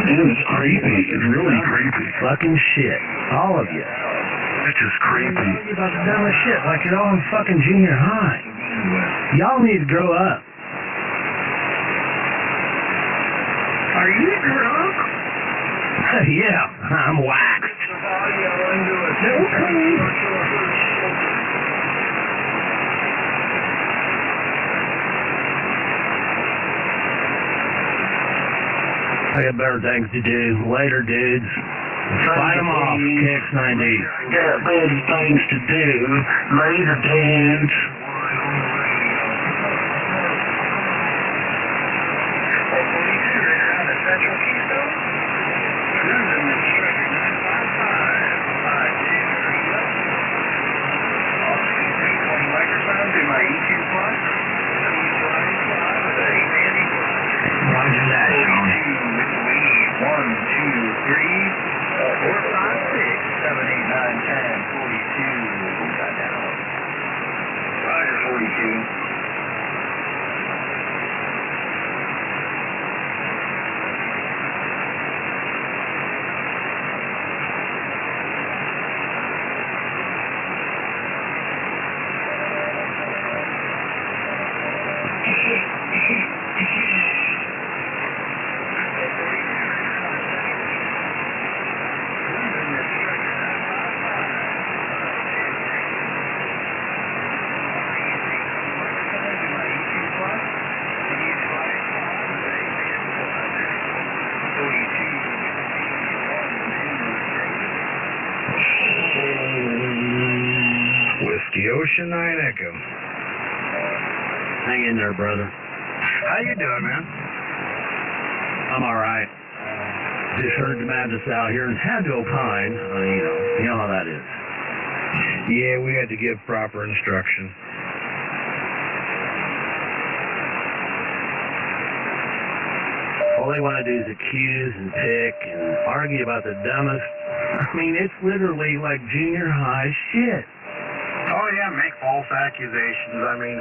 It's creepy. It's really creepy. Fucking shit. All of you. It's just creepy. You're about the dumbest shit, like you're all in fucking junior high. Y'all need to grow up. Are you drunk? Yeah, I'm waxed. I got better things to do. Later, dudes. Fight them off, KX9D. Got better things to do. Later, dudes. Roger that, Sean. 1, 2, 3, 4, 5, 6, 7, 8, 9, 10, 42. Got down. Roger, 42. Whiskey Ocean 9 Echo. Hang in there, brother. How you doing, man? I'm alright. Just heard the madness out here and had to opine. You know how that is. Yeah, we had to give proper instruction. All they want to do is accuse and pick and argue about the dumbest. I mean, it's literally like junior high shit. Oh, yeah, make false accusations. I mean,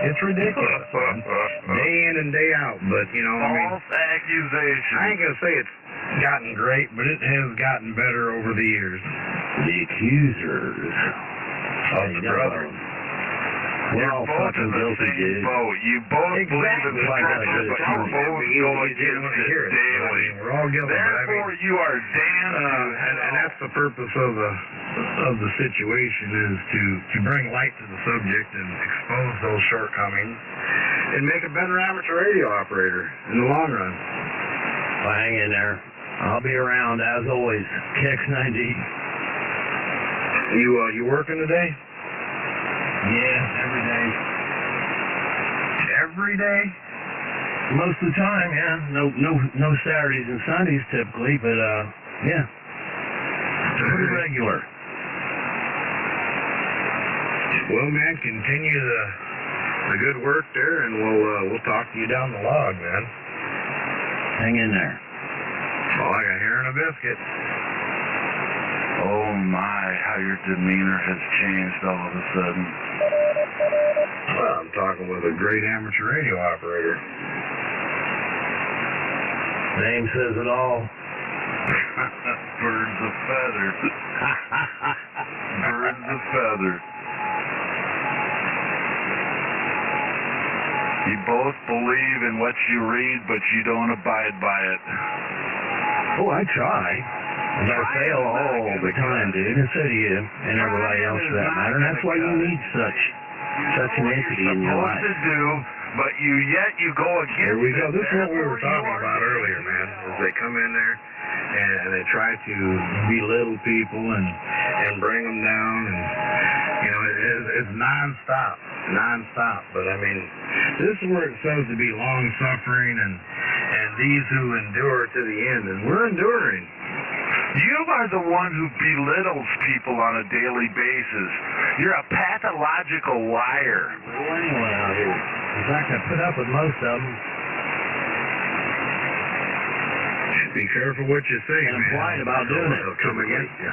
it's ridiculous. Day in and day out, but, you know, False accusations. I ain't going to say it's gotten great, but it has gotten better over the years. The accusers Of the brother. We're You're all both fucking in the guilty, same dude. boat. You both believe in the Like that, scriptures, but dude. you both go against it daily. We're all guilty, but I Therefore, mean, you are damned to and hell. that's the purpose of the situation, is to bring light to the subject and expose those shortcomings and make a better amateur radio operator in the long run. Well, hang in there. I'll be around, as always. KX9D. You working today? Yeah, every day. Every day? Most of the time, yeah. No Saturdays and Sundays typically, but yeah. Pretty regular. Well, man, continue the good work there, and we'll talk to you down the log, man. Hang in there. Well, like a hair and a biscuit. Oh my, how your demeanor has changed all of a sudden. Well, I'm talking with a great amateur radio operator. Name says it all. Birds of feather. Birds of feather. You both believe in what you read, but you don't abide by it. Oh, I try. And I fail all the time, dude. And so do you, and everybody else for that matter. And that's why you need such an entity in your life. Supposed to do, but yet you go against Here we go. it. This is what we were talking about earlier, man. Is they come in there and they try to belittle people and bring them down, and you know it's nonstop. But I mean, this is where it says to be long suffering and these who endure to the end, and we're enduring. You are the one who belittles people on a daily basis. You're a pathological liar. Well, anyway, out here. In fact, I put up with most of them. Be careful what you say, And I'm man. quiet about doing it. They'll come against you.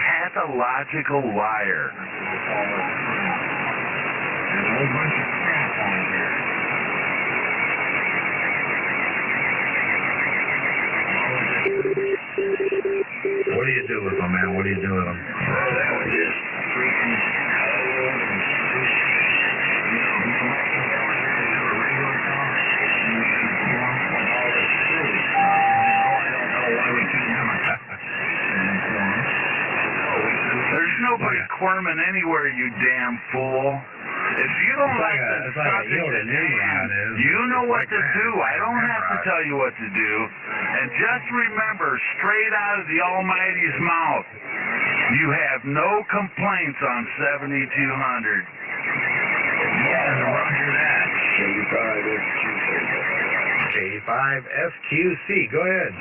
Pathological liar. There's a whole bunch of crap on here. What do you do with them, man? What do you do with them? Just freaking There's nobody quirming anywhere, you damn fool. If you don't like the subject at hand, you know what to do. I don't have to tell you what to do. And just remember, straight out of the Almighty's mouth, you have no complaints on 7200. yeah, roger that. K5FQC. Go ahead.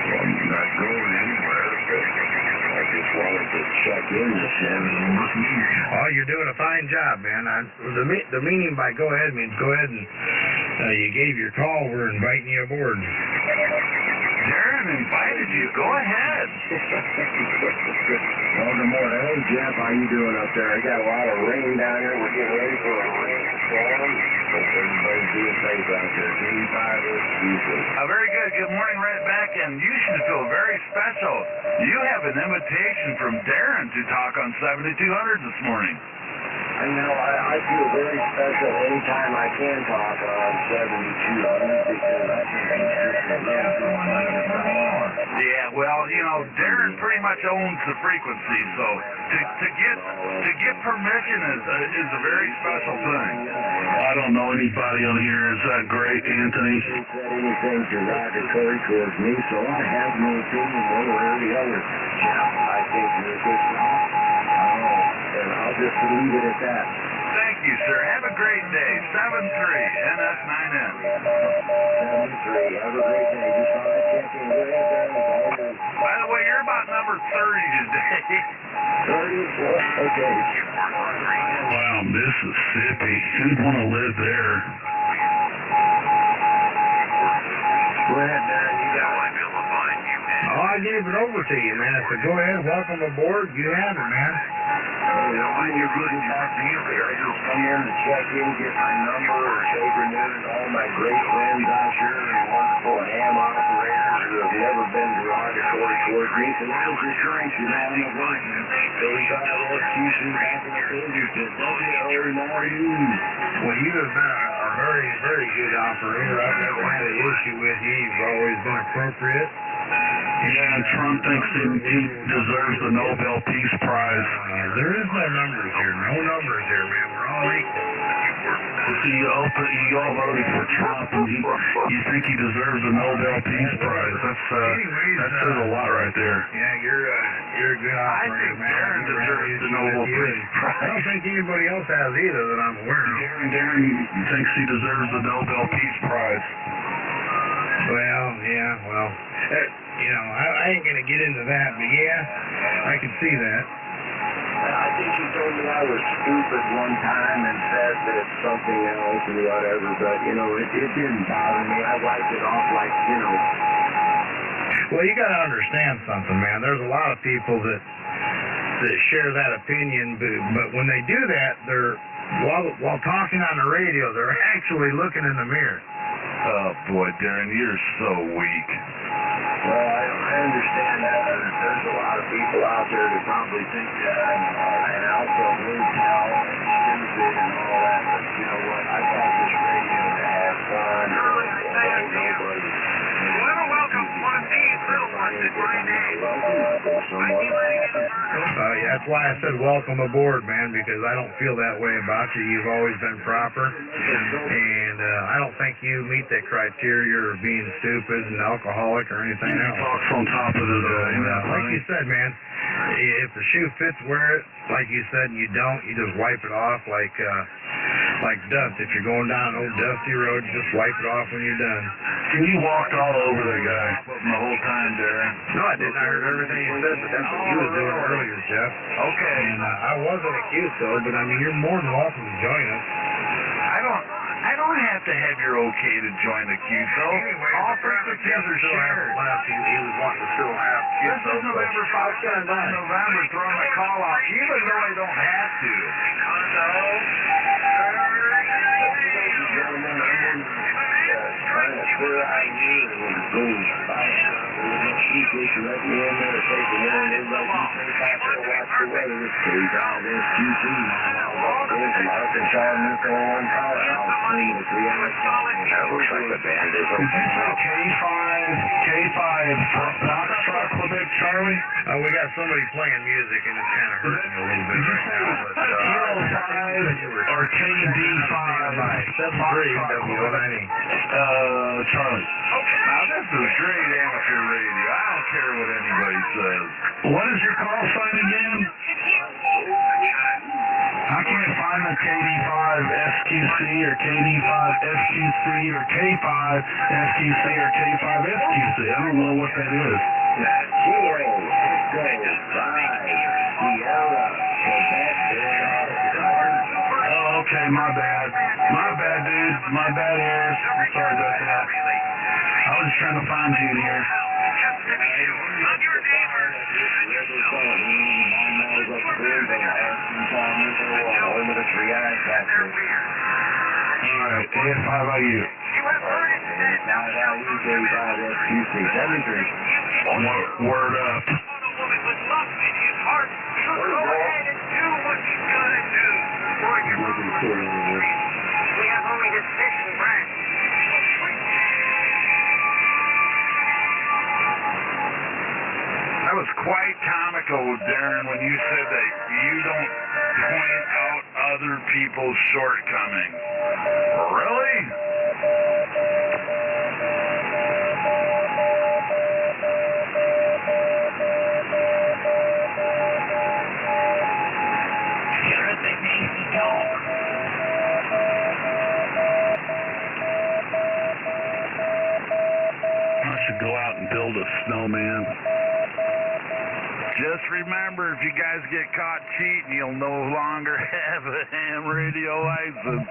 Well, I'm not going anywhere, but I just wanted to check in this afternoon. Oh, you're doing a fine job, man. The meaning by go ahead means go ahead and you gave your call. We're inviting you aboard. Darren invited you. Go ahead. Well, good morning. Hey, Jeff, how you doing up there? I got a lot of rain down here. We're getting ready for a rainstorm. Hope everybody's being safe out there. Very good. Good morning right back, and you should feel very special. You have an invitation from Darren to talk on 7200 this morning. I know, I feel very special anytime I can talk on 7200 because I think it's just a little bit more. Yeah, well, you know, Darren pretty much owns the frequency, so to get permission is a very special thing. I don't know anybody on here. Is that great, Anthony? He said anything derogatory towards me, so I have no opinion one way or the other. Jeff, I think you're a good fellow. And I'll just leave it at that. Thank you, sir. Have a great day. 73 NS9N. 73. Have a great day. Just thought I'd check in. Go ahead, Darren. By the way, you're about number 30 today. 30? Okay. Wow, Mississippi. Who'd want to live there? Go ahead, Darren. You got it. Oh, I gave it over to you, man. I said, go ahead, welcome aboard. You have it, man. I just come in to check in, get my number, or Shaver News, all my great friends out here, and wonderful ham operators who have never been derogatory towards me. So that was just nice, you know, I'm a virgin. They got a excuses back in the 80s, just Well, you have been a very, very good operator. I've never had an issue with you. You've always been appropriate. Yeah, and Trump thinks he deserves the Nobel Peace Prize. There is no numbers here. No numbers here, man. We're all equal. You all voted for Trump, and you think he deserves the Nobel Peace Prize. That says a lot right there. Yeah, you're a good operator, I think man. Darren deserves the Nobel Peace Prize. I don't think anybody else has either that I'm aware of. Darren thinks he deserves the Nobel Peace Prize. Well, yeah, well, you know, I ain't going to get into that, but yeah, I can see that. I think he told me I was stupid one time and said that something else and whatever, but, you know, it didn't bother me. I wiped it off like, you know. Well, you got to understand something, man. There's a lot of people that share that opinion, but when they do that, they're while talking on the radio, they're actually looking in the mirror. Oh, boy, Darren, you're so weak. Well, I understand that. There's a lot of people out there that probably think that I'm also hotel and stupid and all that, but you know what? I got this radio to have fun. Nobody. Welcome one of these little ones at my name. That's why I said welcome aboard, man, because I don't feel that way about you. You've always been proper, and I don't think you meet that criteria of being stupid and alcoholic or anything else. Talks on top of it, Like you said, man, if the shoe fits, wear it. Like you said, and you don't, you just wipe it off like dust. If you're going down an old dusty road, you just wipe it off when you're done. You walked all over the guy the whole time, Darren. No, I didn't. I heard everything you said, but that's what you was doing earlier, Jeff. Okay. And I wasn't accused, though, but I mean, you're more than welcome to join us. I don't have to have your okay to join the QSO. All frequencies are shared. He was wanting to still have This is November 5th, November, throwing a call off, even though I don't have to. Trying to clear out here and boom, appreciate you letting me in there, taking in, and everybody keep out there, watch the weather. This K5SQC, from Arkansas, Nuclear 1 Powerhouse, clean the 3 hours. That looks like the band is open. K5 Foxtrot Quebec Charlie? We got somebody playing music and it's kind of hurting me a little bit right now. But, Kilo 5 or KD5? That's great, W90. Charlie. Now, this is great amateur radio. I don't care what anybody says. What is your call sign again? I can't find the KD5 SQC or KD5 SQC or K5 SQC or K5 SQC. I don't know what that is. Kilo 5 Sierra Quebec Charlie. Oh, okay, my bad. My bad, dude. My bad ears. I'm sorry about that. I was just trying to find you in here. Alright, AS5 IU. Word up. We have only this fishing branch. That was quite comical, Darren, when you said that you don't point out other people's shortcomings. Really? Sure, they made me talk. I should go out and build a snowman. Just remember, if you guys get caught cheating, you'll no longer have a ham radio license.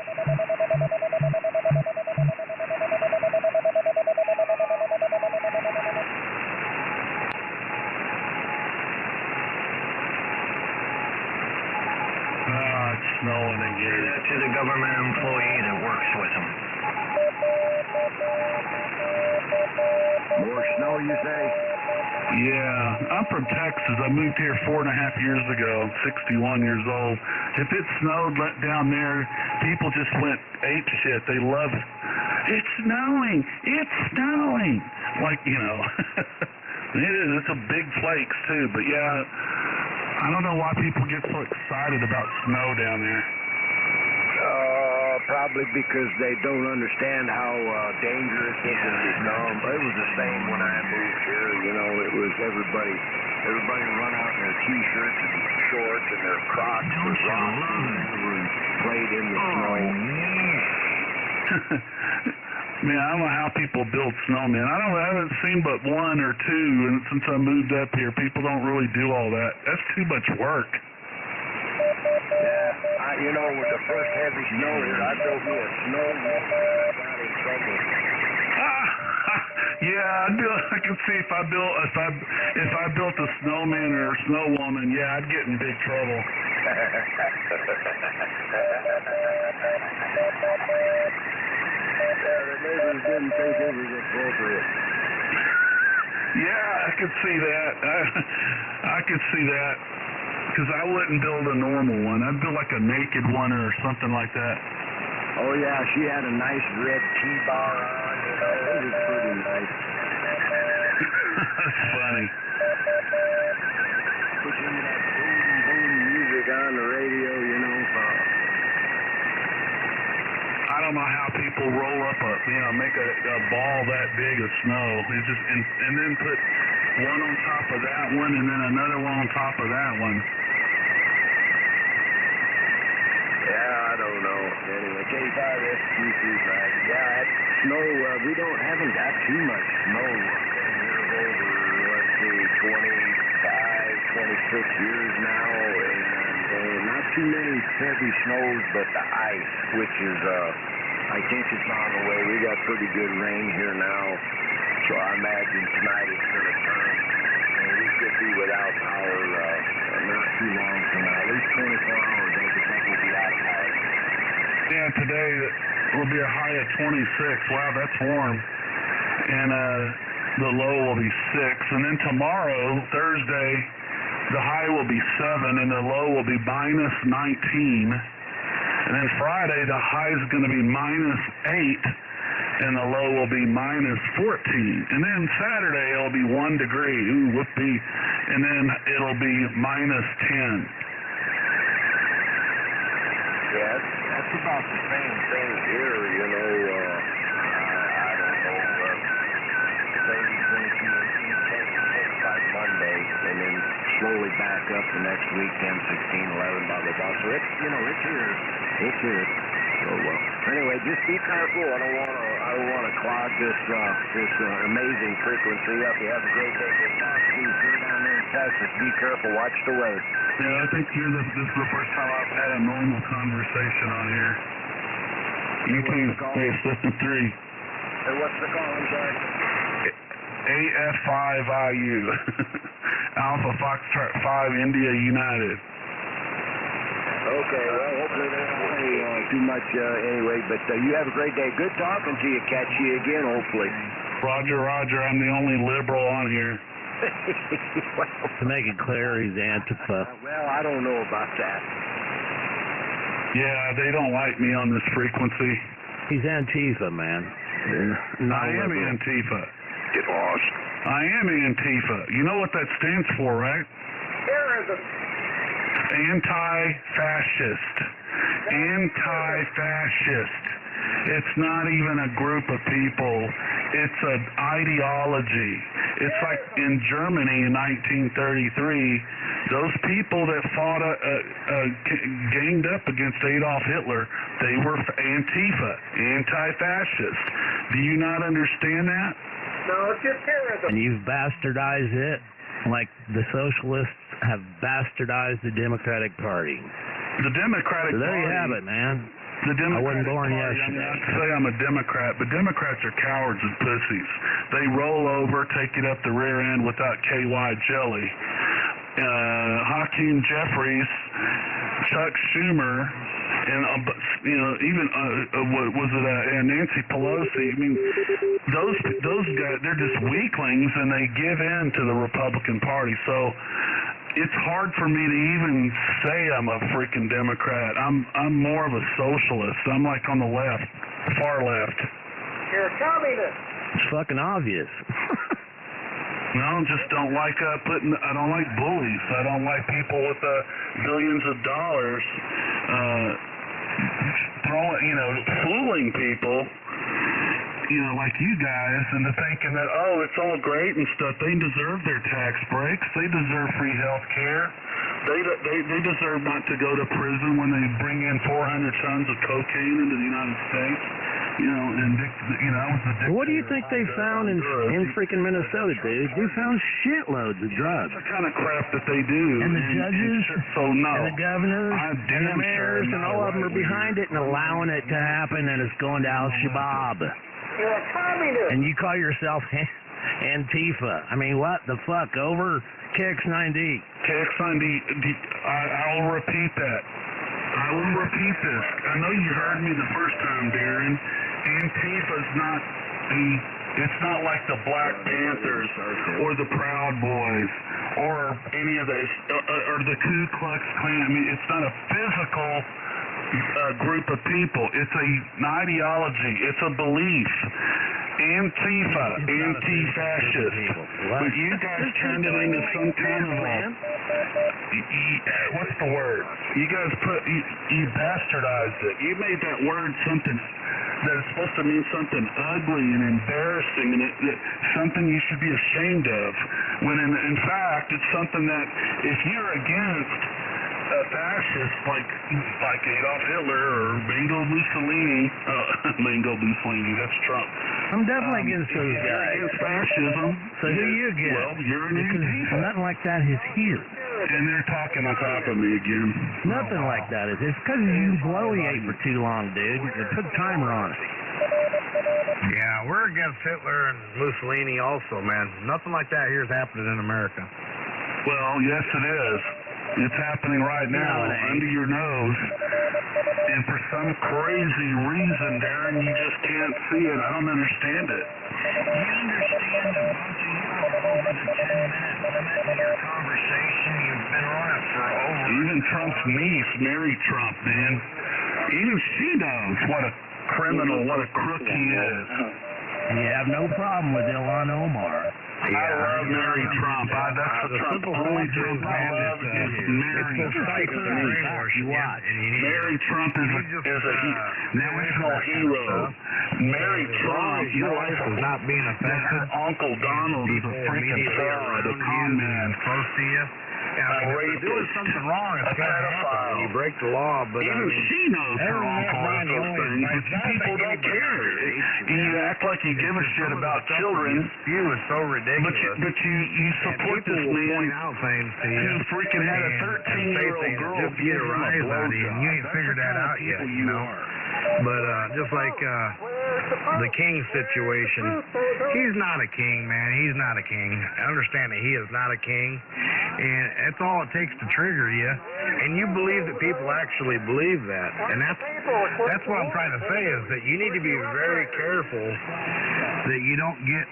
It's snowing again. To the government employee that works with them. More snow, you say? Yeah, I'm from Texas. I moved here 4.5 years ago. I'm 61 years old. If it snowed down there, people just went ape shit. They love it. It's snowing. It's snowing. Like, you know, it is. It's a big flakes, too. But, yeah, I don't know why people get so excited about snow down there. Probably because they don't understand how dangerous it is to snow. It was the same when I moved here. You know, it was everybody run out in their T-shirts and shorts and their Crocs and rocks and played in the snow. Man, I don't know how people build snowmen. I haven't seen but one or two, and since I moved up here, people don't really do all that. That's too much work. Yeah, you know, with the first heavy snow here, I built me a snowman. I got in trouble. Yeah, I can see if I built a snowman or a snow woman, yeah, I'd get in big trouble. Yeah, the neighbors didn't think it was appropriate. Yeah, I could see that. I could see that. Because I wouldn't build a normal one. I'd build like a naked one or something like that. Oh, yeah, she had a nice red T-bar on, you know. It was pretty nice. That's funny. Pushing that boom music on the radio, you know. I don't know how people roll up make a ball that big of snow. It's just and then put one on top of that one and then another one on top of that one. Yeah, I don't know. Anyway, K5SQC, right? Yeah, snow, we haven't got too much snow here over, let's see, 25, 26 years now, and not too many heavy snows, but the ice, which is, I think it's on the way. We got pretty good rain here now, so I imagine tonight it's going to turn, and we should be without power not too long from now, at least 24 hours. I think we'll be out of power. Yeah, today will be a high of 26. Wow, that's warm. And the low will be 6. And then tomorrow, Thursday, the high will be 7 and the low will be minus 19. And then Friday, the high is going to be minus 8 and the low will be minus 14. And then Saturday, it'll be 1 degree. Ooh, whoopee. And then it'll be minus 10. Yeah, that's about the same thing here, you know. I don't know, 30, 22, 18, 25 Monday, and then slowly back up the next week, 10, 16, 11, blah, blah, blah. So it's, you know, it's here. It's here. So, anyway, just be careful. I don't want to clog this amazing frequency up. You have a great day. Good talk to you. You're down there in Texas. Be careful. Watch the way. Yeah, I think this is the first time I've had a normal conversation on here. You can stay 53. Hey, what's the call? I'm sorry. AF5IU. Alpha Foxtrot 5 India United. Okay, well, hopefully they don't say too much anyway, but you have a great day. Good talking to you. Catch you again, hopefully. Roger, Roger. I'm the only liberal on here. Well, to make it clear, he's Antifa. Well, I don't know about that. Yeah, they don't like me on this frequency. He's Antifa, man. I am Antifa. Get lost. I am Antifa. You know what that stands for, right? Terrorism. Anti-fascist. Anti-fascist. It's not even a group of people. It's an ideology. It's like in Germany in 1933, those people that fought, ganged up against Adolf Hitler, they were Antifa, anti-fascist. Do you not understand that? No, it's just terrorism. And you've bastardized it like the socialists have bastardized the Democratic Party. The Democratic So there Party... you have it, man. The Democratic I wasn't born Party, yesterday. I say I'm a Democrat, but Democrats are cowards and pussies. They roll over, take it up the rear end without KY jelly. Hakeem Jeffries, Chuck Schumer, and even was it Nancy Pelosi? I mean, those guys, they're just weaklings, and they give in to the Republican Party. So it's hard for me to even say I'm a freaking Democrat. I'm more of a socialist. I'm like on the left, far left. You're a communist. It's fucking obvious. No, just don't like I don't like bullies. I don't like people with billions of dollars fooling people, like you guys, into thinking that, it's all great and stuff. They deserve their tax breaks. They deserve free health care. They deserve not to go to prison when they bring in 400 tons of cocaine into the United States. What do you think they found in freaking Minnesota, dude? They found shitloads of drugs. That's the kind of crap that they do. And the judges, and the governors, and the mayors, and all of them are behind it and allowing it to happen, and it's going to Al-Shabaab. You're a communist. And you call yourself Antifa. I mean, what the fuck? Over KX9D. KX9D, I'll repeat that. I will repeat this. I know you heard me the first time, Darren. Antifa's it's not like the Black Panthers or the Proud Boys or any of those, or the Ku Klux Klan. I mean, it's not a physical group of people. It's an ideology. It's a belief. Antifa, anti-fascist. But you guys turned it into some kind of what's the word? You guys you bastardized it. You made that word something that is supposed to mean something ugly and embarrassing, and something you should be ashamed of. When in fact, it's something that if you're against fascists like Adolf Hitler or Benito Mussolini, that's Trump. I'm definitely against those guys. Against fascism. So who are you against? Well, you're an Antifa. Nothing like that is here. And they're talking on top of me again. Nothing like that is. It's because you bloviate for too long, dude. You put a timer on it. Yeah, we're against Hitler and Mussolini also, man. Nothing like that here is happening in America. Well, yes, it is. It's happening right now under your nose. And for some crazy reason, Darren, you just can't see it. I don't understand it. understand that both of you are over the 10-minute limit in your conversation? You've been on it for over... Even Trump's niece, Mary Trump, man. Even she knows what a criminal, what a crook he is. You have no problem with Ilhan Omar. I love Mary Trump. That's the Trump only Trump I love is Mary Trump. Mary Trump is a national hero. Mary Trump, your life is not being affected. Uncle Donald is a freaking terrorist, a con man. Close to you. If you're doing something wrong, it's going to happen. You break the law, but even she knows her uncle does those things, but people don't care. You act like you give a shit about children. You is so ridiculous. But you support this man who freaking had a 13-year-old girl just get a rise out of you, and you ain't figured that out yet, you know. But just like the king situation, he's not a king, man. He's not a king. I understand that he is not a king, and that's all it takes to trigger you. And you believe that people actually believe that, and that's what I'm trying to say is that you need to be very careful that you don't get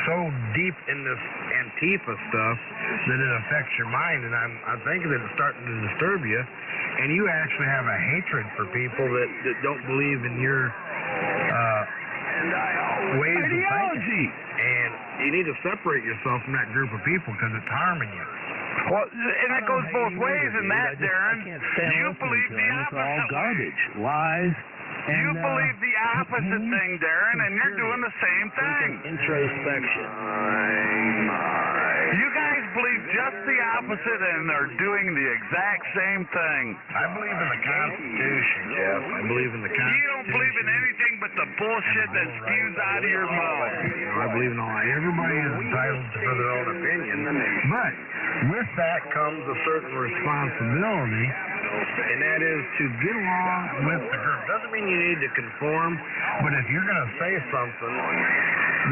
so deep in this Antifa stuff that it affects your mind, and I'm thinking that it's starting to disturb you, and you actually have a hatred for people that don't believe in your ways of thinking. And you need to separate yourself from that group of people because it's harming you. Well, and that goes both ways in that, Darren. You believe the opposite. It's all garbage, lies. You believe the opposite thing, Darren, and you're doing the same thing. Introspection. You guys believe just the opposite and are doing the exact same thing. I believe in the Constitution, Jeff. I believe in the Constitution. You don't believe in anything but the bullshit that spews out of your mouth. I believe in all that. Everybody is entitled to their own opinion. But with that comes a certain responsibility, and that is to get along with the group. Doesn't mean you need to conform, but if you're going to say something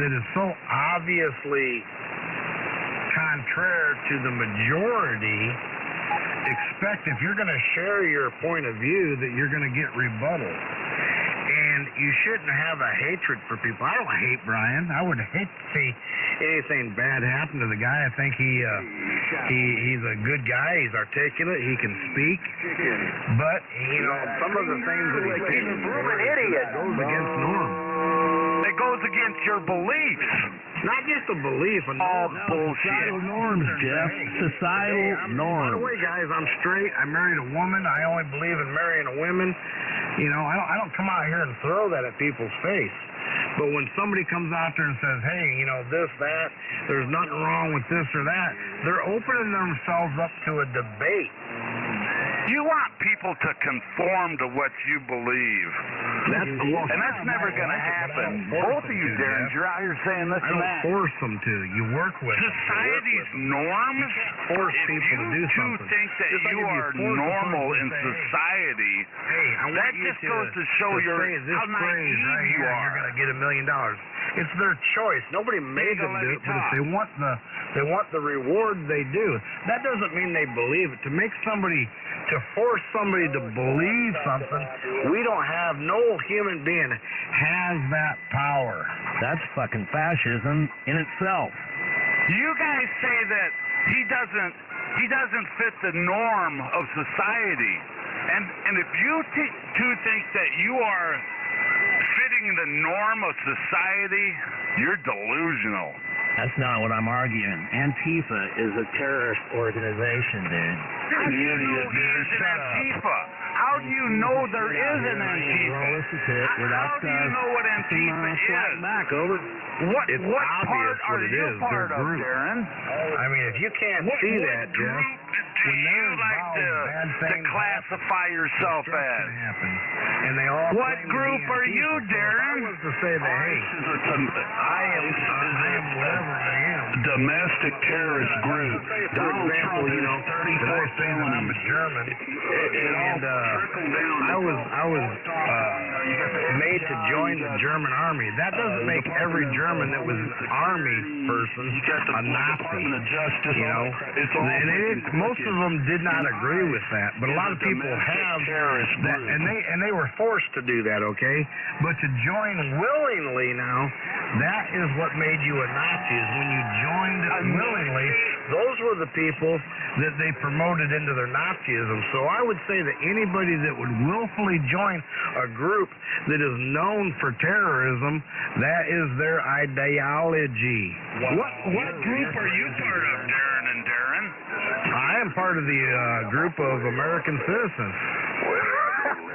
that is so obviously contrary to the majority, expect if you're going to share your point of view that you're going to get rebuttal. And you shouldn't have a hatred for people. I don't hate Brian. I would hate to see anything bad happen to the guy. I think he's a good guy. He's articulate. He can speak. But, you know, some of the things that he's saying goes against norms. It goes against your beliefs. Not just a belief. All bullshit. Societal norms, Jeff. Societal norms. By the way, guys, I'm straight. I married a woman. I only believe in marrying a woman. You know, I don't come out here and throw that at people's face. But when somebody comes out there and says, hey, you know, this, that, there's nothing wrong with this or that, they're opening themselves up to a debate. You want people to conform to what you believe. And that's never going to happen. Both of you, Darren, you're out here saying this and that. I don't force them to. You work with them. Society's norms, force people to do something. If you think that you are normal in society, that just goes to show how naive you are. You're going to get $1 million. It's their choice. Nobody made them do it, but if they want the reward, they do. That doesn't mean they believe it. To force somebody to believe something, we don't have, no human being has that power. That's fucking fascism in itself. You guys say that he doesn't fit the norm of society. And if you two think that you are fitting the norm of society, you're delusional. That's not what I'm arguing. Antifa is a terrorist organization, dude. How do you know there's an Antifa? How do you know there is an Antifa? How do you know what Antifa is? What part are you part of, Darren? I mean, if you can't see that, Jeff, do you like to classify yourself as? And they all what group are you, Darren? I was to say that, hey, I am whatever I am. Domestic terrorist group. Donald Trump is 34 felony. I'm a German, and I was made to join the German army. That doesn't make every German that was an army person a Nazi. You know, most of them did not agree with that, but a lot of people have that, and they were forced to do that. Okay, but to join willingly now, That is what made you a Nazi, is when you joined willingly. Those were the people that they promoted into their Nazism. So I would say that anybody that would willfully join a group that is known for terrorism, that is their ideology. What group are you part of, Darren and Darren? I am part of the group of American citizens.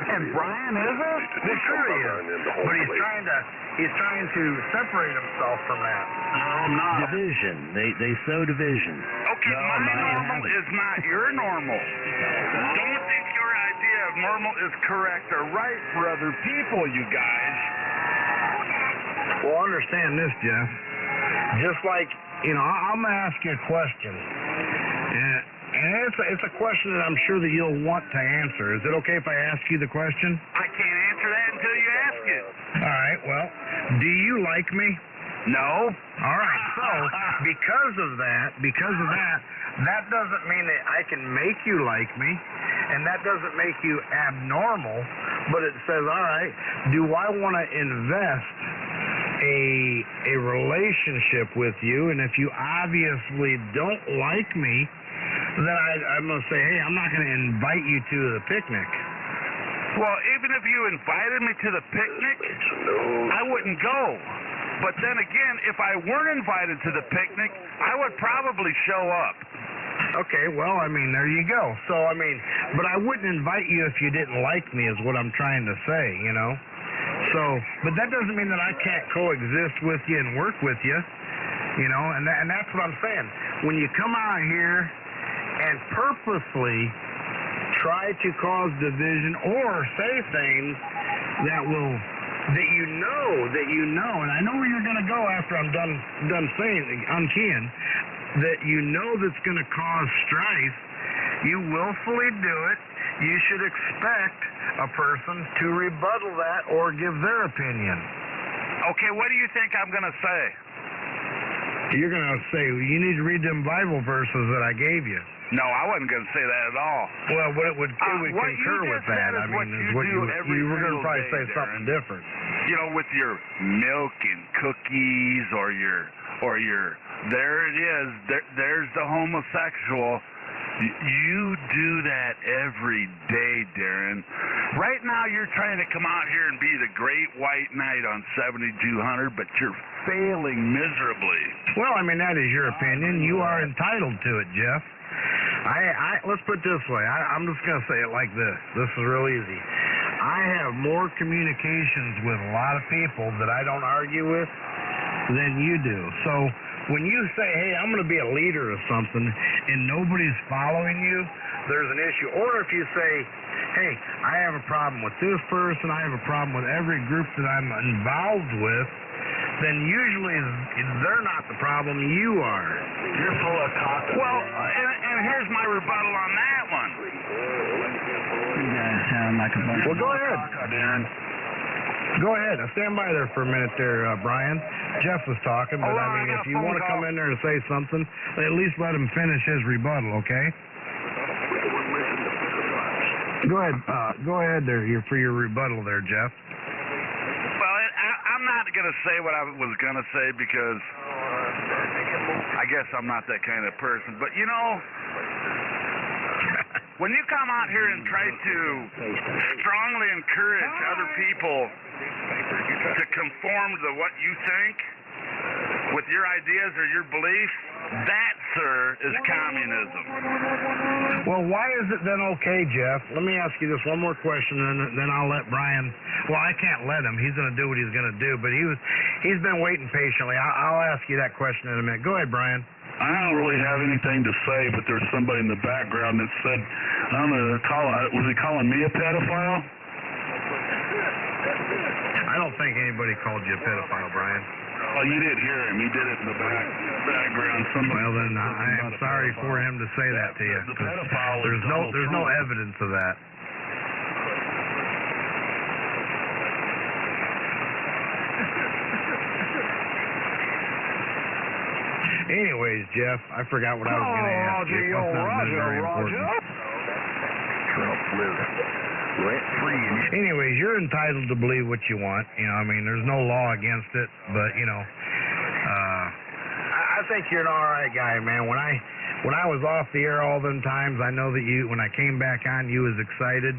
And Brian isn't? Well, sure he is. But he's trying to separate himself from that. No, I'm not. Division. They sow division. Okay, my normal is not your normal. Don't think your idea of normal is correct or right for other people, you guys. Well, understand this, Jeff. Just like, I'm going to ask you a question. And it's a question that I'm sure that you'll want to answer. Is it okay if I ask you the question? I can't answer that until you ask it. All right, well, do you like me? No. All right, so because of that, that doesn't mean that I can make you like me, and that doesn't make you abnormal, but it says, all right, do I want to invest a relationship with you, and if you obviously don't like me, then I'm going to say, hey, I'm not going to invite you to the picnic. Well, even if you invited me to the picnic, I wouldn't go. But then again, if I weren't invited to the picnic, I would probably show up. Okay, well, there you go. So, but I wouldn't invite you if you didn't like me is what I'm trying to say, So, but that doesn't mean that I can't coexist with you and work with you, and that's what I'm saying. When you come out here and purposely try to cause division or say things that you know, and I know where you're going to go after I'm done saying, unkeying, that that's going to cause strife, you willfully do it. You should expect a person to rebuttal that or give their opinion. Okay, what do you think I'm going to say? You're going to say, you need to read them Bible verses that I gave you. No, I wasn't going to say that at all. Well, but it would concur with that. You were going to probably say something different. With your milk and cookies or your there it is. There's the homosexual. You do that every day, Darren. Right now you're trying to come out here and be the great white knight on 7200, but you're failing miserably. Well, that is your opinion. You are entitled to it, Jeff. Let's put it this way. I'm just going to say it like this. This is real easy. I have more communications with a lot of people that I don't argue with than you do. So when you say, hey, I'm going to be a leader of something and nobody's following you, there's an issue. Or if you say, hey, I have a problem with this person, I have a problem with every group that I'm involved with, then usually they're not the problem, you are. You're full of talk. Well, and here's my rebuttal on that one. Well, go ahead. Go ahead. Stand by there for a minute there, Brian. Jeff was talking, but if you want to come in there and say something, at least let him finish his rebuttal, okay? Go ahead. Go ahead there for your rebuttal there, Jeff. I'm not going to say what I was going to say because I guess I'm not that kind of person. But, when you come out here and try to strongly encourage other people to conform to what you think with your ideas or your beliefs, that, sir, is communism. Well, why is it then okay, Jeff? Let me ask you this one more question, and then I'll let Brian. Well, I can't let him. He's going to do what he's going to do, but he's been waiting patiently. I'll ask you that question in a minute. Go ahead, Brian. I don't really have anything to say, but there's somebody in the background that said, I'm going to was he calling me a pedophile? I don't think anybody called you a pedophile, Brian. Oh, you did hear him. He did it in the background. Well, then I am sorry for him to say that to you. The pedophile there's no evidence of that. Anyways, Jeff, I forgot what I was going to ask you. It must not have been very important. Trump lives. rent-free. Anyways, you're entitled to believe what you want. You know, I mean, there's no law against it, but, you know, I think you're an all right guy, man. When I was off the air all them times, I know that when I came back on, you was excited,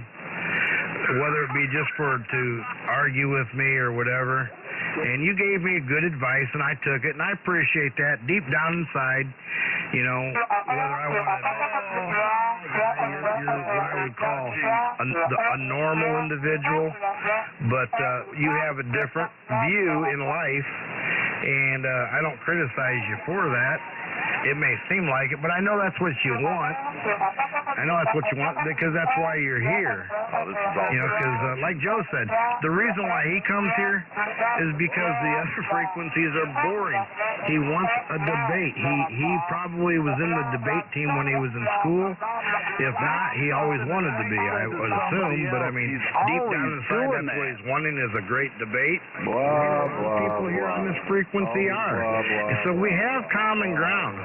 whether it be just to argue with me or whatever. And you gave me good advice, and I took it, and I appreciate that. Deep down inside, you know, whether I wanted you're what I would call a normal individual, but you have a different view in life, and I don't criticize you for that. It may seem like it, but I know that's what you want. I know that's what you want because that's why you're here. You know, because like Joe said, the reason why he comes here is because the other frequencies are boring. He wants a debate. He probably was in the debate team when he was in school. If not, he always wanted to be, I would assume. But I mean, deep down inside, that's what he's wanting is a great debate. People here on this frequency are. So we have common ground.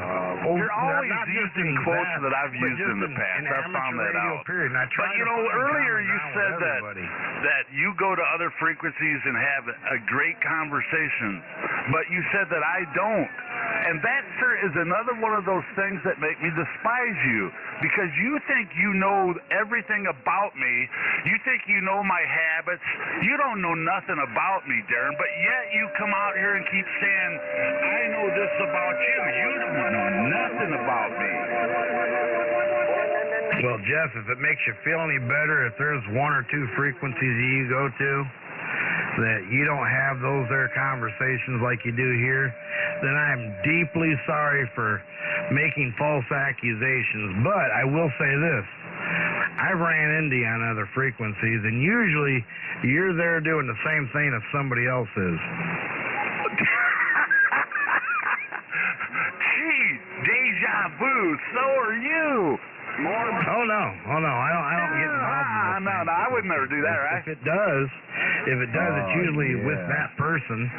You're always using quotes that I've used in the past. I found that out. But you know, earlier you said that you go to other frequencies and have a great conversation, but you said that I don't. And that, sir, is another one of those things that make me despise you, because you think you know everything about me. You think you know my habits. You don't know nothing about me, Darren, but yet you come out here and keep saying, I know this about you. You don't know nothing about me. Well, Jeff, if it makes you feel any better, if there's one or two frequencies you go to that you don't have those there conversations like you do here, then I'm deeply sorry for making false accusations. But I will say this. I've ran into you on other frequencies, and usually you're there doing the same thing as somebody else is. Gee, deja vu, so are you. Oh no, I don't get involved in no, I would never do that, right? If it does, it's usually with that person,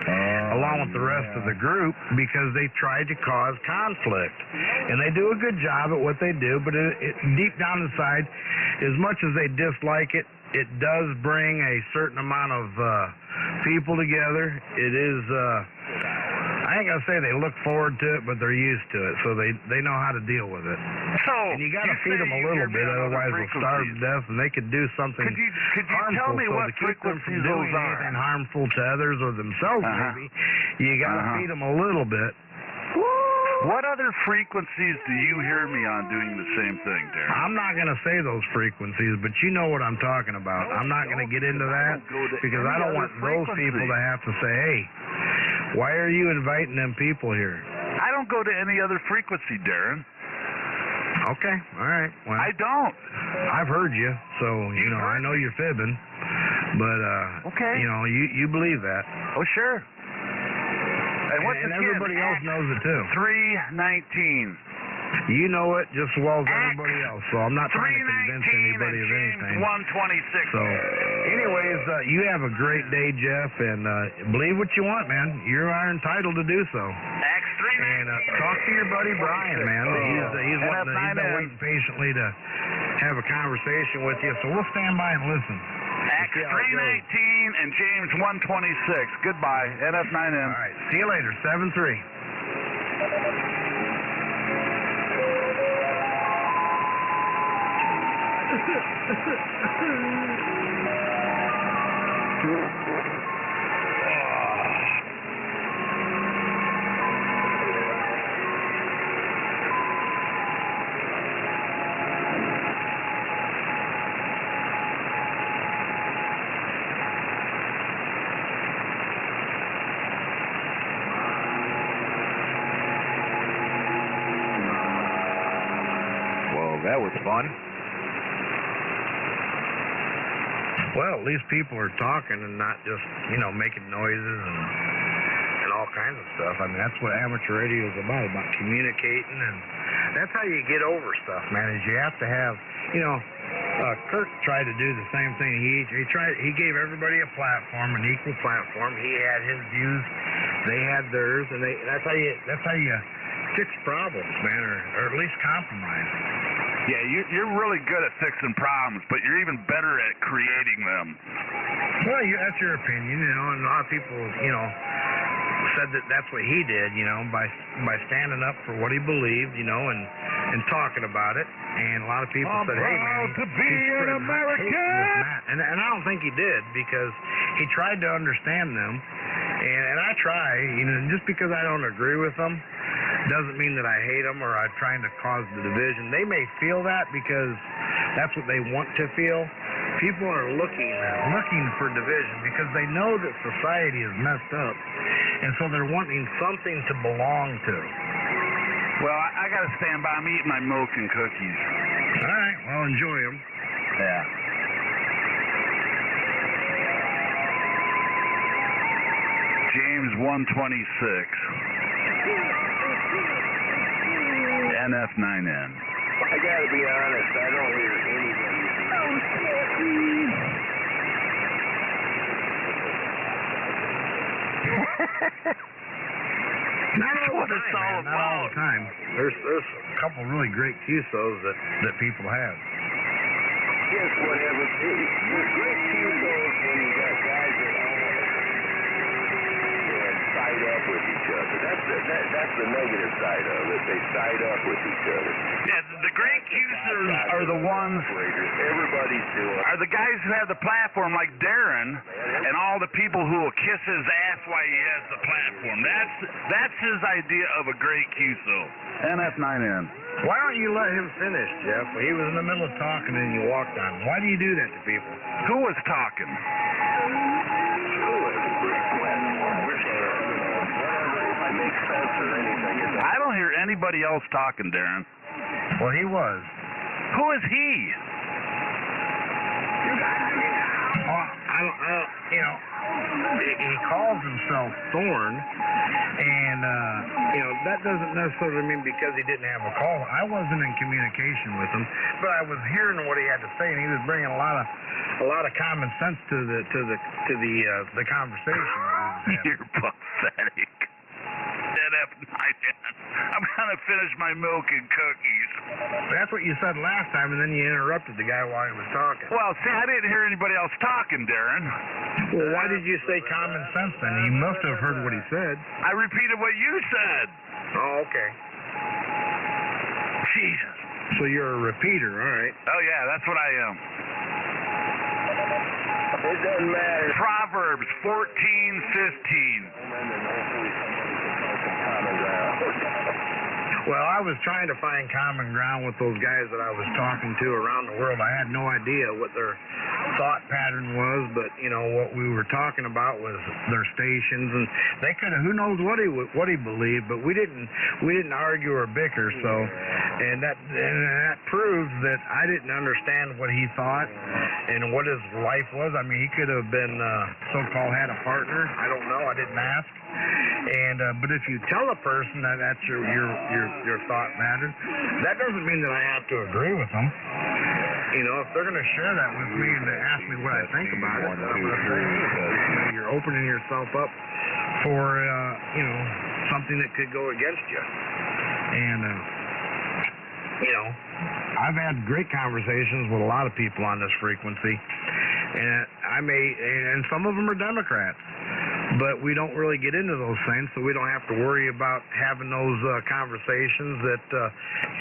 along with the rest of the group, because they try to cause conflict, and they do a good job at what they do. But it deep down inside, as much as they dislike it, it does bring a certain amount of people together. It is. I ain't gonna say they look forward to it, but they're used to it, so they know how to deal with it. And you got to feed them a little bit, otherwise they'll starve to death, and they could do something could you harmful. Tell me so what to keep them from doing anything harmful to others or themselves, maybe you got to feed them a little bit. What other frequencies do you hear me on doing the same thing, Darren? I'm not going to say those frequencies, but you know what I'm talking about. I'm not going to get into that because I don't want those people to have to say, hey, why are you inviting them people here? I don't go to any other frequency, Darren. Okay, all right. Well, I don't. I've heard you, so, you know, I know you're fibbing, but, you know, you believe that. Oh, sure. And everybody else knows it, too. 319. You know it just as well as everybody else, so I'm not trying to convince anybody of anything. 126. So, anyways, you have a great day, Jeff, and believe what you want, man. You are entitled to do so. And talk to your buddy Brian, man. He's been waiting patiently to have a conversation with you, so we'll stand by and listen. X319 and James 126. Goodbye, NF9M. All right, see you later, 7-3. That was fun. Well, at least people are talking and not just, you know, making noises and all kinds of stuff. I mean, that's what amateur radio is about communicating, and that's how you get over stuff, man, is you have to have, you know, Kirk tried to do the same thing. He gave everybody a platform, an equal platform. He had his views, they had theirs, and that's how you fix problems, man, or at least compromise. Yeah, you're really good at fixing problems, but you're even better at creating them. Well, that's your opinion, and a lot of people, said that that's what he did, by standing up for what he believed, and talking about it. And a lot of people said, hey, man, to be an American. And I don't think he did, because he tried to understand them. And I try, just because I don't agree with them doesn't mean that I hate them or I'm trying to cause the division. They may feel that because that's what they want to feel. People are looking for division because they know that society is messed up, and so they're wanting something to belong to. Well, I got to stand by. I'm eating my milk and cookies. All right, well, enjoy them. Yeah. James 126. NF9N. I gotta be honest, I don't hear anybody. Not all the time. There's a couple really great QSOs that people have. Just whatever. There's great QSOs when you got guys that all side up with each other. That's the negative side of it. They side up with each other. Yeah, the great QSOs are the ones. Everybody's doing. Are the guys who have the platform like Darren and all the people who will kiss his ass while he has the platform. That's his idea of a great QSO. NF9N. Why don't you let him finish, Jeff? He was in the middle of talking and you walked on him. Why do you do that to people? Who was talking? I don't hear anybody else talking, Darren. Well, he was. Who is he? He calls himself Thorn, and that doesn't necessarily mean because he didn't have a call. I wasn't in communication with him, but I was hearing what he had to say, and he was bringing a lot of common sense to the conversation. You're pathetic. I'm gonna finish my milk and cookies. That's what you said last time, and then you interrupted the guy while he was talking. Well, see, I didn't hear anybody else talking, Darren. Well, why did you say common sense then? He must have heard what he said. I repeated what you said. Oh, okay. Jesus. So you're a repeater, all right. Oh, yeah, that's what I am. It doesn't matter. Proverbs 14:15. Well, I was trying to find common ground with those guys that I was talking to around the world. I had no idea what their thought pattern was, but what we were talking about was their stations, and they could have, who knows what he believed, but we didn't argue or bicker. So, and that proves that I didn't understand what he thought and what his life was. I mean, he could have been so-called had a partner. I don't know. I didn't ask. And but if you tell a person that that's your thought pattern, that doesn't mean that I have to agree with them. If they're going to share that with me and they ask me what I think about it, I'm going to say, because you're opening yourself up for something that could go against you. And I've had great conversations with a lot of people on this frequency, and some of them are Democrats. But we don't really get into those things, so we don't have to worry about having those conversations that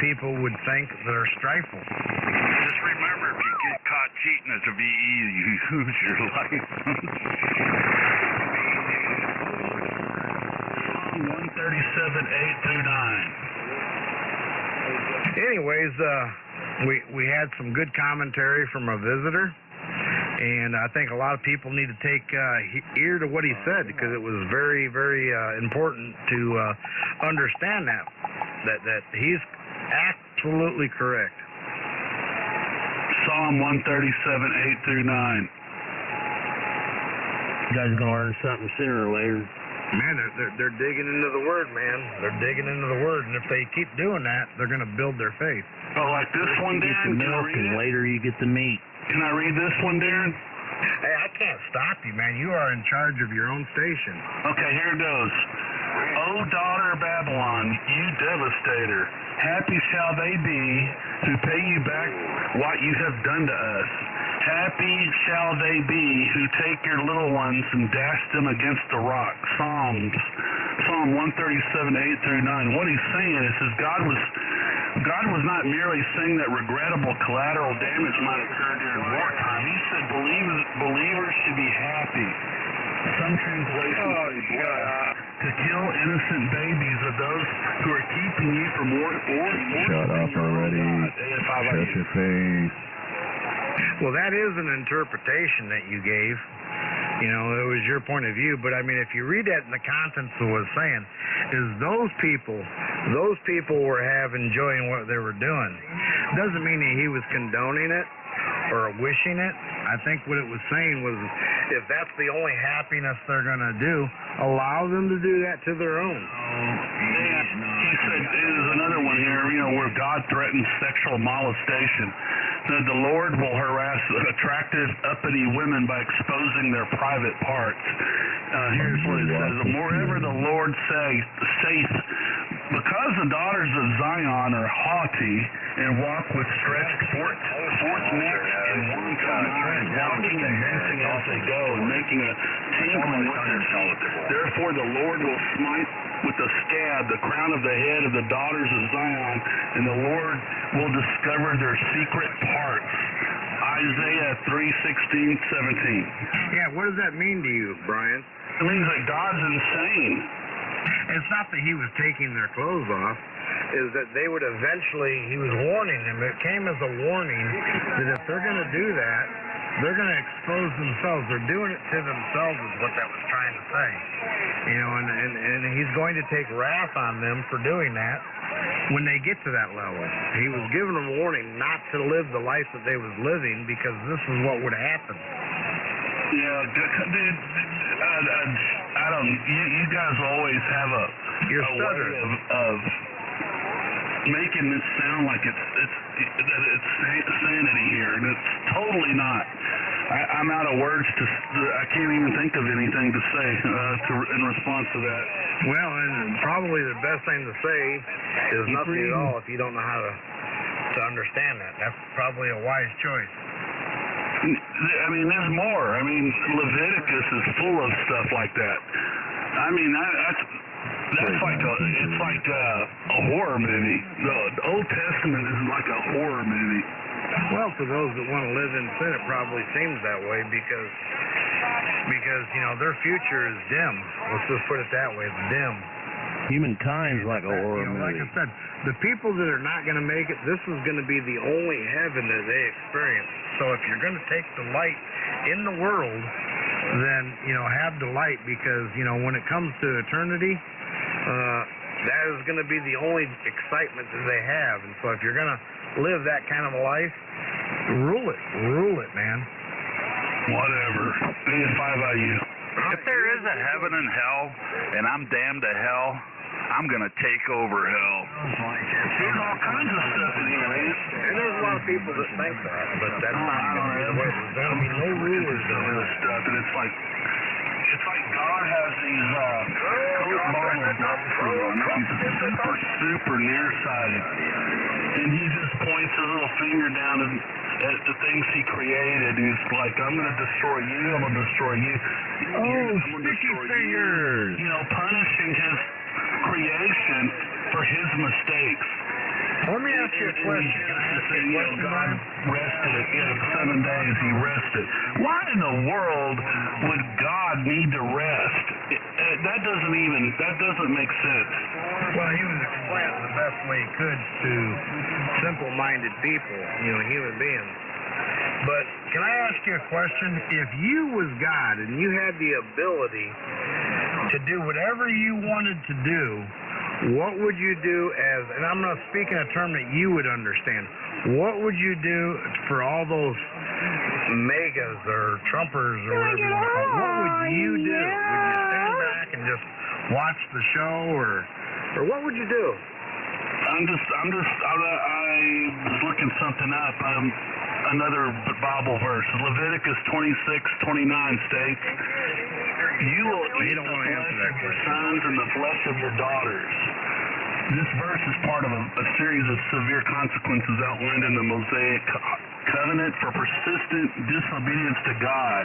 people would think that are strifeful. Just remember, if you get caught cheating as a VE, you lose your license. 137.839. Anyways, we had some good commentary from a visitor. And I think a lot of people need to take ear to what he said, because it was very, very important to understand that he's absolutely correct. Psalm 137:8-9. You guys gonna learn something sooner or later. Man, they're digging into the Word, man. They're digging into the Word, and if they keep doing that, they're going to build their faith. Oh, like this one, You get the Darren? milk, and later you get the meat. Can I read this one, Darren? Hey, I can't stop you, man. You are in charge of your own station. Okay, here it goes. O daughter Babylon, one, you devastator. Happy shall they be who pay you back what you have done to us. Happy shall they be who take your little ones and dash them against the rock. Psalm 137, 8 through 9. What he's saying is God was not merely saying that regrettable collateral damage might occur during wartime. He said believers should be happy. Some translations to kill innocent babies of those who are keeping you from war. Shut up already. Shut your face. Well, that is an interpretation that you gave. You know, it was your point of view. But, I mean, if you read that in the contents of what it's saying, is those people were enjoying what they were doing. Doesn't mean that he was condoning it or wishing it. I think what it was saying was if that's the only happiness they're going to do, allow them to do that to their own. He said, there's another one here, where God threatens sexual molestation. The Lord will harass attractive, uppity women by exposing their private parts. Here's what it says. Moreover, the Lord saith, because the daughters of Zion are haughty and walk with stretched forth necks and wanton eyes, walking and dancing as they go, and making a tinkling with their feet. Therefore the Lord will smite with a scab the crown of the head of the daughters of Zion, and the Lord will discover their secret parts. Isaiah 3:16, 17. Yeah, what does that mean to you, Brian? It means that God's insane. It's not that he was taking their clothes off. Is that they would eventually, he was warning them. It came as a warning that if they're going to do that, they're going to expose themselves. They're doing it to themselves is what that was trying to say. And he's going to take wrath on them for doing that when they get to that level. He was giving them a warning not to live the life that they was living because this is what would happen. Yeah, dude, I don't, you guys always have a way of making this sound like it's sanity here, and it's totally not. I'm out of words I can't even think of anything to say in response to that. Well, and probably the best thing to say is nothing at all if you don't know how to understand that. That's probably a wise choice. I mean, there's more. I mean, Leviticus is full of stuff like that. I mean, that's like a horror movie. The Old Testament is like a horror movie. Well, for those that want to live in sin, it probably seems that way because their future is dim. Let's just put it that way. It's dim. Humankind's like a horror movie. Like I said, the people that are not going to make it, this is going to be the only heaven that they experience. So if you're going to take delight in the world, then, have delight because, when it comes to eternity, that is going to be the only excitement that they have. And so if you're going to live that kind of a life, rule it, man. Whatever. If I by you. If there is a heaven and hell, and I'm damned to hell, I'm going to take over hell. There's all kinds of stuff in here, man. And there's a lot of people that think that, but that's not going to be the way. There's going to be no rulers in this stuff, and it's like God has these coat-bottle doctrines. He's super nearsighted. And he just points his little finger down at the things he created. He's like, I'm going to destroy you. I'm going to destroy you. Sticky fingers. Punishing his creation for his mistakes. Let me ask you a question. God rested it. 7 days he rested. Why in the world would God need to rest? That doesn't make sense. Well, he was explaining the best way he could to simple-minded people, human beings. But can I ask you a question? If you was God and you had the ability to do whatever you wanted to do, what would you do and I'm going to speak in a term that you would understand, what would you do for all those megas or Trumpers or whatever you want to call it? What would you do? Would you stand back and just watch the show or what would you do? I was looking something up. Another Bible verse, Leviticus 26:29 states, "You will eat the flesh of your sons and the flesh of your daughters." This verse is part of a series of severe consequences outlined in the Mosaic covenant for persistent disobedience to God.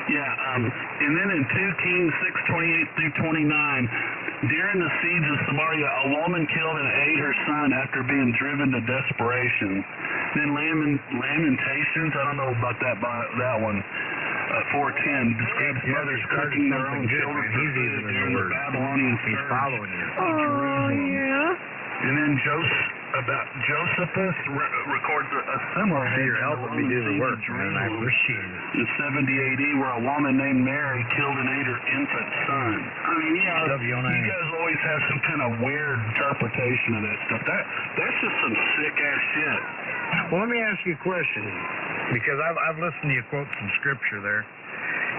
And then in 2 Kings 6:28 through 29, during the siege of Samaria, a woman killed and ate her son after being driven to desperation. Then Lamentations, I don't know about that one. 4:10 describes mothers cooking their own children for food during the Babylonian siege. He's following you. Oh, yeah. And then Josephus records a similar event. You're helping me do the work, man. I appreciate it. In 70 AD, where a woman named Mary killed and ate her infant son. I mean, you guys always have some kind of weird interpretation of that stuff. That's just some sick-ass shit. Well, let me ask you a question, because I've listened to you quote some scripture there.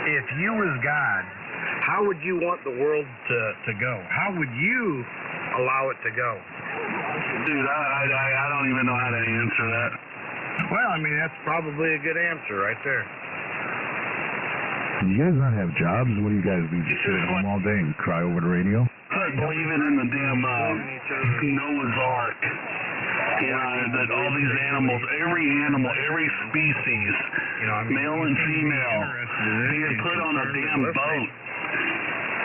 If you was God, how would you want the world to go? How would you allow it to go? Dude, I don't even know how to answer that. Well, I mean, that's probably a good answer right there. You guys not have jobs? What do you guys do? Just sit at home all day and cry over the radio? It's like believing in the damn Noah's Ark. That all these animals, every animal, every species, male and female, being put on a damn boat.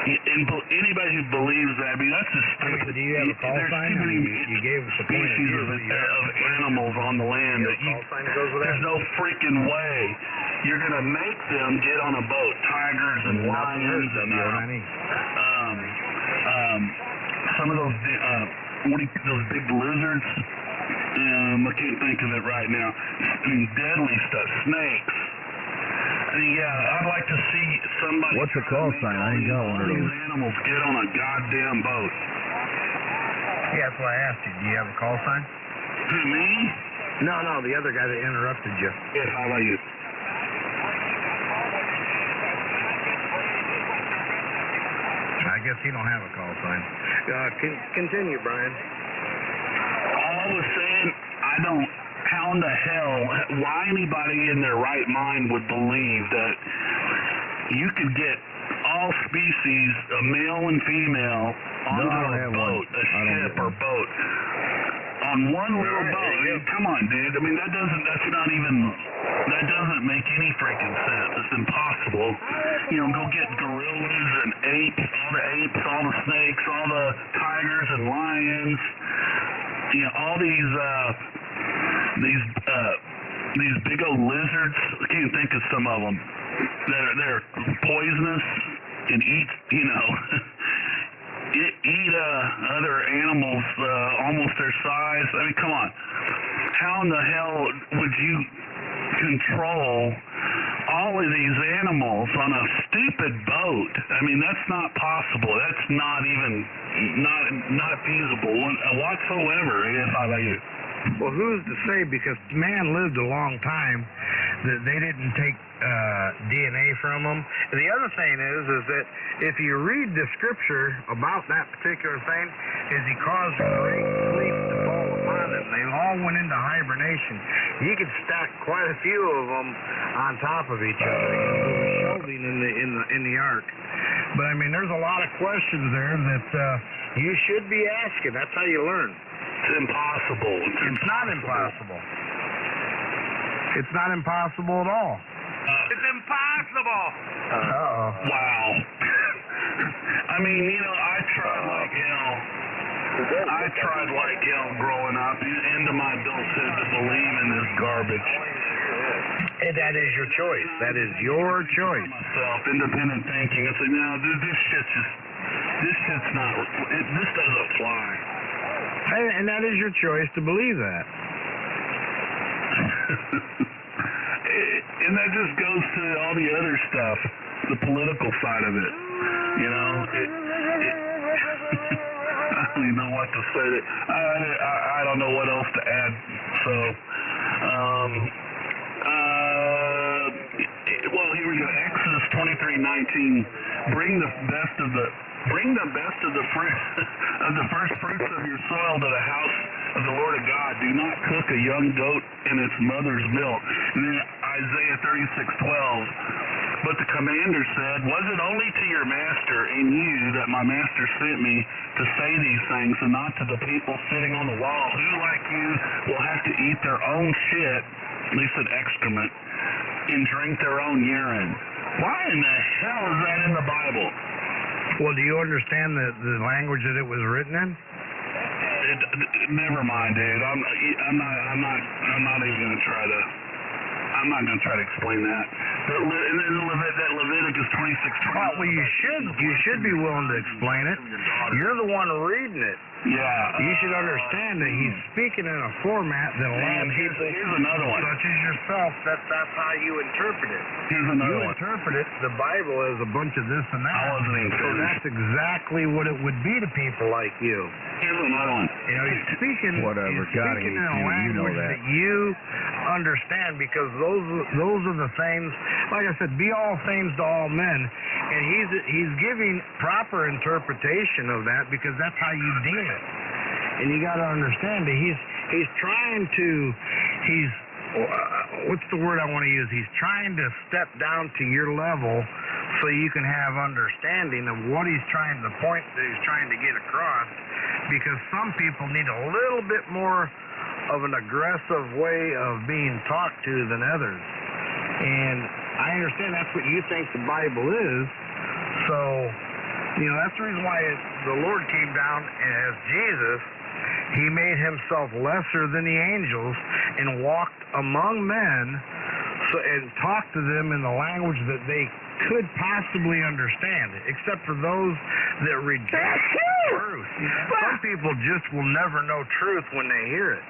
And anybody who believes that, I mean, that's just stupid. Do you have a call sign? You gave us a species of animals on the land that there's no freaking way you're going to make them get on a boat. Tigers and lions and some of those those big lizards. I can't think of it right now. I mean, deadly stuff. Snakes. I'd like to see somebody. What's the call sign? I ain't got one of those. Animals get on a goddamn boat. Yeah, that's why I asked you. Do you have a call sign? Me? No, the other guy that interrupted you. Yes, how about you? I guess he don't have a call sign. Continue, Brian. All I was saying, how in the hell, why anybody in their right mind would believe that you could get all species, male and female, onto a boat, a ship or boat, on one little boat? Come on, dude. I mean, that doesn't make any freaking sense. It's impossible. Go get gorillas and apes, all the snakes, all the tigers and lions, all these big old lizards. I can't think of some of them. They're poisonous and eat other animals almost their size. I mean, come on. How in the hell would you control all of these animals on a stupid boat? I mean, that's not possible. That's not even not feasible whatsoever. How about you? Well, who's to say? Because man lived a long time that they didn't take DNA from them. And the other thing is that if you read the scripture about that particular thing, is he caused a great sleep to fall upon them. They all went into hibernation. You could stack quite a few of them on top of each other, shelving in the ark. But I mean, there's a lot of questions there that you should be asking. That's how you learn. It's impossible. It's not impossible. It's not impossible at all. It's impossible. Wow. I mean, I tried like hell growing up into my adulthood to believe in this garbage. And that is your choice. That is your choice. Myself, independent thinking. I said, no, this shit's not. This doesn't fly. And that is your choice to believe that. And that just goes to all the other stuff, the political side of it. I don't even know what to say. I don't know what else to add. So, well, here we go. Exodus 23:19. Bring the best of the fruit of the first fruits of your soil to the house of the Lord of God. Do not cook a young goat in its mother's milk. And then Isaiah 36:12. But the commander said, was it only to your master and you that my master sent me? to say these things and not to the people sitting on the wall who, like you, will have to eat their own shit, at least an excrement, and drink their own urine. Why in the hell is that in the Bible? Well, do you understand the language that it was written in? Never mind, dude. I'm not even gonna try to. I'm not gonna try to explain that. That Leviticus 26:20. Well, you should be willing to explain it. You're the one reading it. Yeah. You should understand that he's speaking in a format that a lot of people, here's another one. such as yourself, that's how you interpret it. Here's another You one. interpret it, the Bible, as a bunch of this and that. I wasn't even So finished. that's exactly what it would be to people like you. Here's another one. You know, he's speaking, Whatever, he's God speaking in hates a you, you know language that. that you understand, because those are the things, like I said, be all things to all men, and he's giving proper interpretation of that because that's how you deem it. And you got to understand that he's trying to, what's the word I want to use? He's trying to step down to your level so you can have understanding of what he's trying, the point that he's trying to get across, because some people need a little bit more of an aggressive way of being talked to than others. And I understand that's what you think the Bible is, so, you know, that's the reason why the Lord came down as Jesus. He made himself lesser than the angels and walked among men and talked to them in the language that they could possibly understand, except for those that reject truth. Some people just will never know truth when they hear it.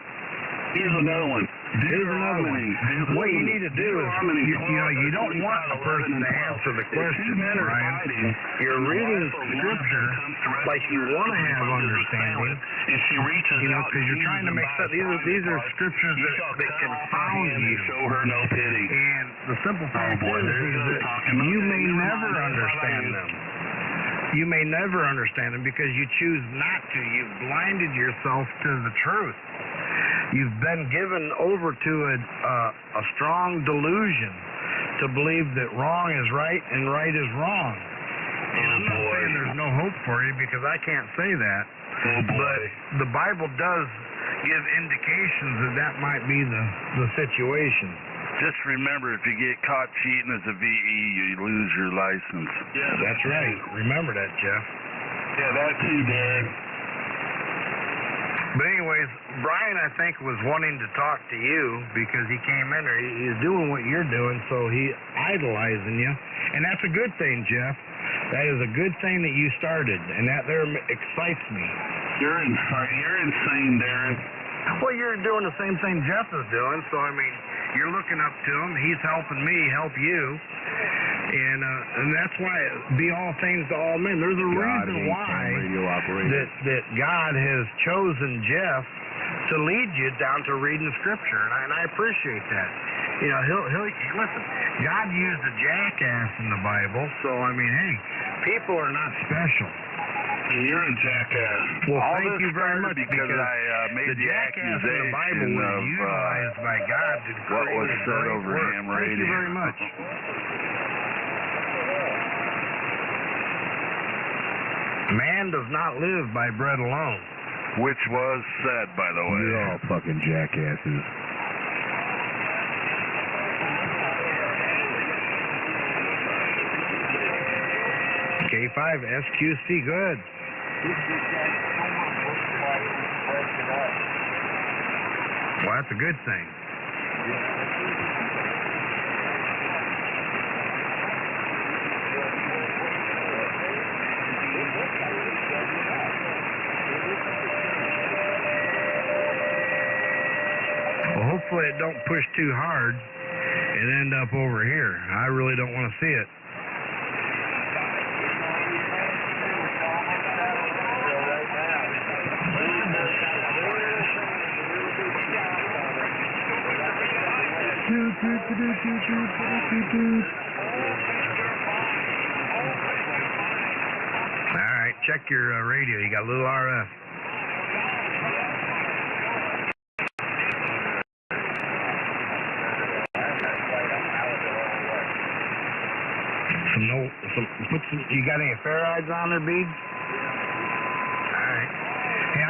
Here's another one. Here's another one. What you need to do is, you don't want a person to answer the question, Brian. You're reading Scripture like you want to have understanding, because you're trying to make sense. These are Scriptures that confound you. Show her no pity. And the simple fact is that you may never understand them. You may never understand them because you choose not to. You've blinded yourself to the truth. You've been given over to a strong delusion to believe that wrong is right and right is wrong. And I'm not saying there's no hope for you, because I can't say that. But the Bible does give indications that might be the situation. Just remember, if you get caught cheating as a VE, you lose your license. Yeah, That's right. Remember that, Jeff. Yeah, that too, Dad. But anyways, Brian, I think, was wanting to talk to you because he came in there. He's doing what you're doing, so he's idolizing you. And that's a good thing, Jeff. That is a good thing that you started, and that there excites me. You're insane, Darren. Well, you're doing the same thing Jeff is doing, so, I mean, you're looking up to him. He's helping me help you. And that's why be all things to all men. There's a reason why that God has chosen Jeff to lead you down to reading Scripture, and I appreciate that. You know, he'll listen. God used a jackass in the Bible, so I mean, hey, people are not special. You're a jackass. Well, All thank this you very started much, because I made the the jackass in the Bible accusation was of utilized by God to what create was a said great over work. ham Thank radio. you very much. Man does not live by bread alone. Which was said, by the way. You're all fucking jackasses. K5 SQC, good. Well, that's a good thing. Well, hopefully it don't push too hard and end up over here. I really don't want to see it. All right, check your radio. You got a little RF. You got any ferrites on there, Beads? All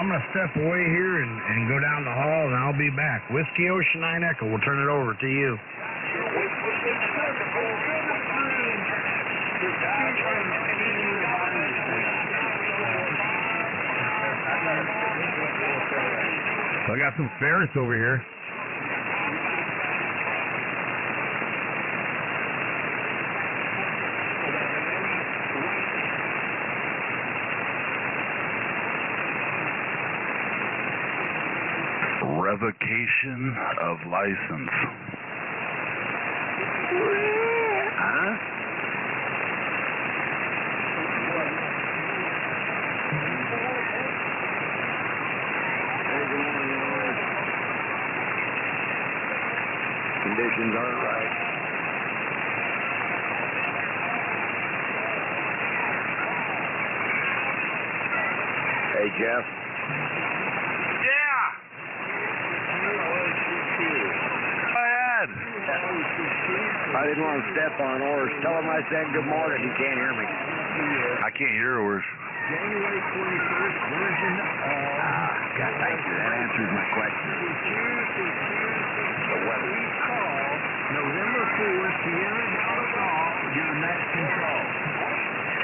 I'm gonna step away here and go down the hall, and I'll be back. Whiskey Ocean 9 Echo. We'll turn it over to you. I got some ferrets over here. Revocation of license. Huh? Conditions aren't right. Hey, Jeff. Yeah. Go ahead. I didn't want to step on Orrs. Tell him I said good morning. He can't hear me. I can't hear Orrs. January 21st version of... God, thank you. That answers my question. The weather. Call November 4th, Sierra Delta Call, your next control.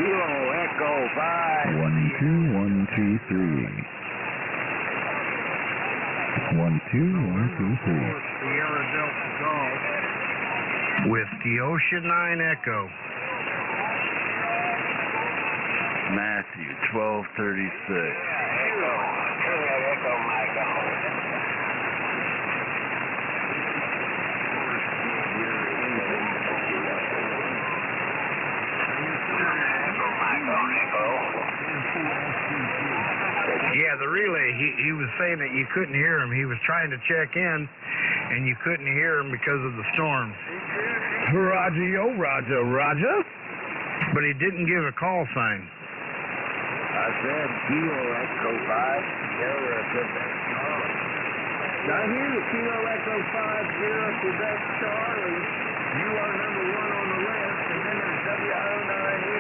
Kilo Echo 5. 12123. 12123. Sierra Delta Call. Whiskey Ocean 9 Echo. Matthew 1236. Echo, Mike. Yeah, the relay, he was saying that you couldn't hear him. He was trying to check in, and you couldn't hear him because of the storm. Roger, yo, Roger, Roger. But he didn't give a call sign. I said Kilo Echo 5. Sierra Quebec Charlie. I hear you, Kilo Echo 5, Sierra Quebec Charlie. You are number 1 on the list, and then there's W09E.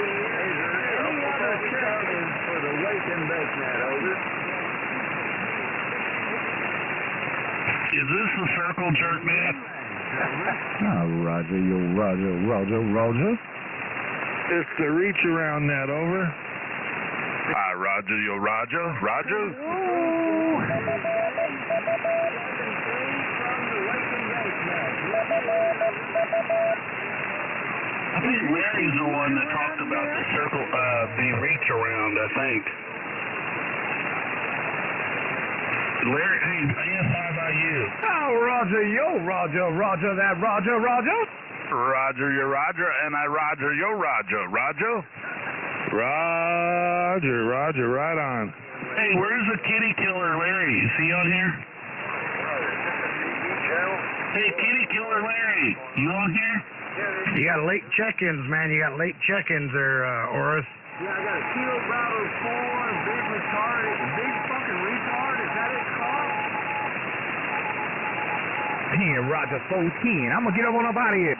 Any other check-ins for the Wake and Bake Net, over? Is this the circle jerk man? Roger, yo, Roger, Roger, Roger. It's the reach around net, over. Roger, yo, Roger, Roger. I think Larry's the one that talked about the circle, the reach around, I think. Larry, hey, ASI by you. Roger, yo, Roger, Roger, that Roger, Roger. Roger, yo, Roger, and I Roger, yo, Roger, Roger. Roger, right on. Hey, where's the kitty killer Larry? Is he on here? Hey, kitty killer Larry, you on here? You got late check-ins, man. You got late check-ins there, Orris. Yeah, I got a Kilo Bravo 4, big retard, big fucking retard. Is that it called? Here, Roger 14. I'm going to get up on up out of here.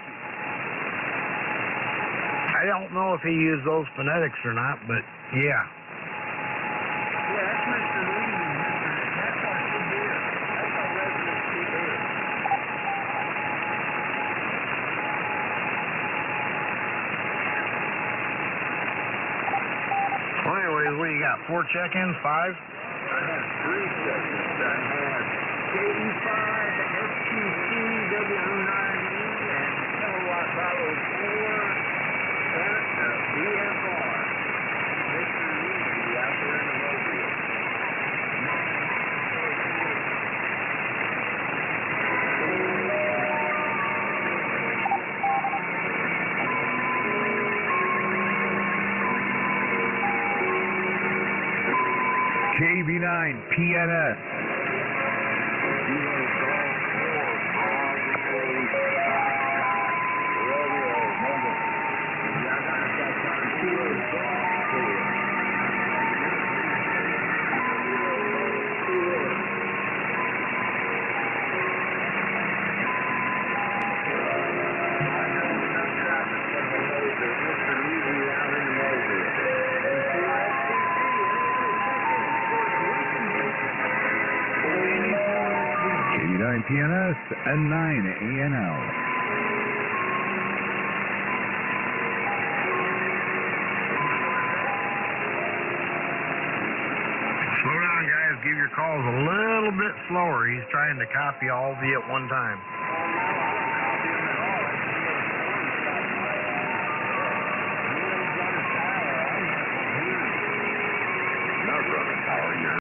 I don't know if he used those phonetics or not, but yeah. Yeah, that's Mr. Lee. That's our CBR. That's our resident CBR. Well, anyways, what you got? 4 check-ins? 5? I have 3 seconds. I have KE5, STC, W9E, and Kilowatt Bravo 4. BFR. Mr. Easy out there in the mobile. KB9, PNS. 9TNS and 9ANL. Slow down, guys. Give your calls a little bit slower. He's trying to copy all of you at one time.